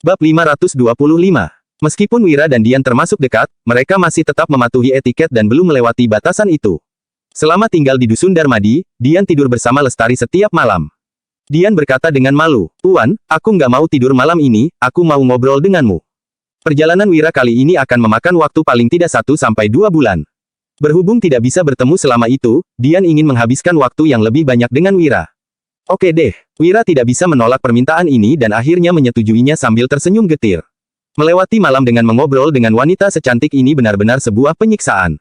Bab 525. Meskipun Wira dan Dian termasuk dekat, mereka masih tetap mematuhi etiket dan belum melewati batasan itu. Selama tinggal di Dusun Darmadi, Dian tidur bersama Lestari setiap malam. Dian berkata dengan malu, "Tuan, aku nggak mau tidur malam ini, aku mau ngobrol denganmu." Perjalanan Wira kali ini akan memakan waktu paling tidak 1-2 bulan. Berhubung tidak bisa bertemu selama itu, Dian ingin menghabiskan waktu yang lebih banyak dengan Wira. Oke deh, Wira tidak bisa menolak permintaan ini dan akhirnya menyetujuinya sambil tersenyum getir. Melewati malam dengan mengobrol dengan wanita secantik ini benar-benar sebuah penyiksaan.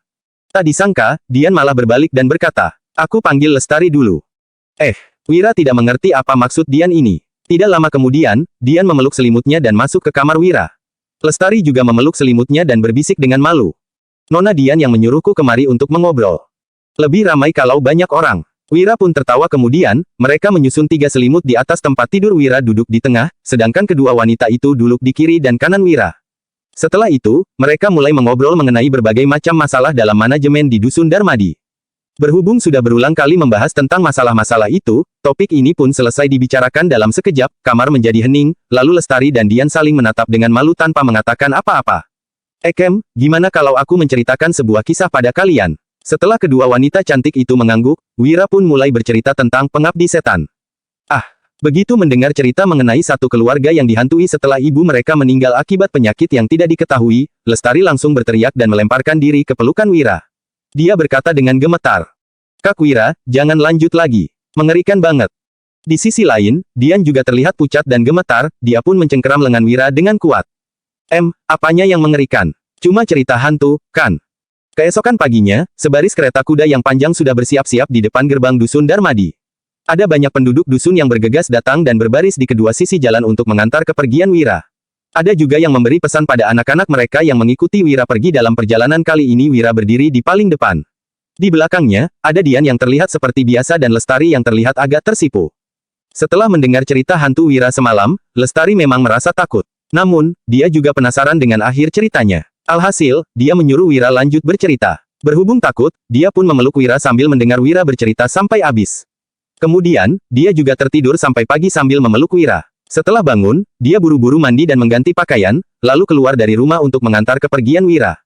Tak disangka, Dian malah berbalik dan berkata, "Aku panggil Lestari dulu." Wira tidak mengerti apa maksud Dian ini. Tidak lama kemudian, Dian memeluk selimutnya dan masuk ke kamar Wira. Lestari juga memeluk selimutnya dan berbisik dengan malu. "Nona Dian yang menyuruhku kemari untuk mengobrol. Lebih ramai kalau banyak orang." Wira pun tertawa kemudian, mereka menyusun 3 selimut di atas tempat tidur Wira duduk di tengah, sedangkan kedua wanita itu duduk di kiri dan kanan Wira. Setelah itu, mereka mulai mengobrol mengenai berbagai macam masalah dalam manajemen di Dusun Darmadi. Berhubung sudah berulang kali membahas tentang masalah-masalah itu, topik ini pun selesai dibicarakan dalam sekejap, kamar menjadi hening, lalu Lestari dan Dian saling menatap dengan malu tanpa mengatakan apa-apa. "Kem, gimana kalau aku menceritakan sebuah kisah pada kalian?" Setelah kedua wanita cantik itu mengangguk, Wira pun mulai bercerita tentang pengabdi setan. Begitu mendengar cerita mengenai satu keluarga yang dihantui setelah ibu mereka meninggal akibat penyakit yang tidak diketahui, Lestari langsung berteriak dan melemparkan diri ke pelukan Wira. Dia berkata dengan gemetar, "Kak Wira, jangan lanjut lagi. Mengerikan banget." Di sisi lain, Dian juga terlihat pucat dan gemetar, dia pun mencengkeram lengan Wira dengan kuat. Apanya yang mengerikan? Cuma cerita hantu, kan?" Keesokan paginya, sebaris kereta kuda yang panjang sudah bersiap-siap di depan gerbang Dusun Darmadi. Ada banyak penduduk dusun yang bergegas datang dan berbaris di kedua sisi jalan untuk mengantar kepergian Wira. Ada juga yang memberi pesan pada anak-anak mereka yang mengikuti Wira pergi dalam perjalanan kali ini. Wira berdiri di paling depan. Di belakangnya, ada Dian yang terlihat seperti biasa dan Lestari yang terlihat agak tersipu. Setelah mendengar cerita hantu Wira semalam, Lestari memang merasa takut. Namun, dia juga penasaran dengan akhir ceritanya. Alhasil, dia menyuruh Wira lanjut bercerita. Berhubung takut, dia pun memeluk Wira sambil mendengar Wira bercerita sampai habis. Kemudian, dia juga tertidur sampai pagi sambil memeluk Wira. Setelah bangun, dia buru-buru mandi dan mengganti pakaian, lalu keluar dari rumah untuk mengantar kepergian Wira.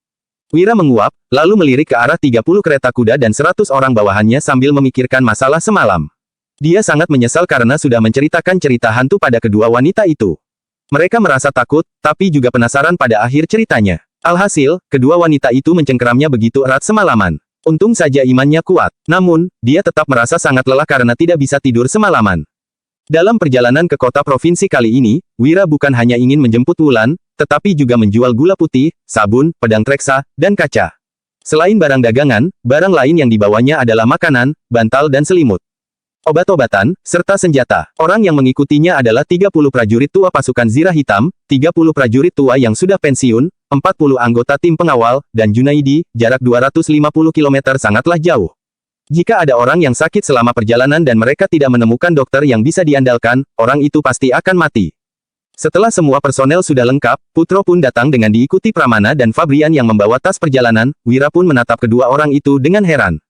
Wira menguap, lalu melirik ke arah 30 kereta kuda dan 100 orang bawahannya sambil memikirkan masalah semalam. Dia sangat menyesal karena sudah menceritakan cerita hantu pada kedua wanita itu. Mereka merasa takut, tapi juga penasaran pada akhir ceritanya. Alhasil, kedua wanita itu mencengkeramnya begitu erat semalaman. Untung saja imannya kuat. Namun, dia tetap merasa sangat lelah karena tidak bisa tidur semalaman. Dalam perjalanan ke kota provinsi kali ini, Wira bukan hanya ingin menjemput Wulan, tetapi juga menjual gula putih, sabun, pedang treksa, dan kaca. Selain barang dagangan, barang lain yang dibawanya adalah makanan, bantal dan selimut. Obat-obatan, serta senjata. Orang yang mengikutinya adalah 30 prajurit tua pasukan Zirah Hitam, 30 prajurit tua yang sudah pensiun, 40 anggota tim pengawal, dan Junaidi. Jarak 250 km sangatlah jauh. Jika ada orang yang sakit selama perjalanan dan mereka tidak menemukan dokter yang bisa diandalkan, orang itu pasti akan mati. Setelah semua personel sudah lengkap, Putro pun datang dengan diikuti Pramana dan Fabrian yang membawa tas perjalanan. Wira pun menatap kedua orang itu dengan heran.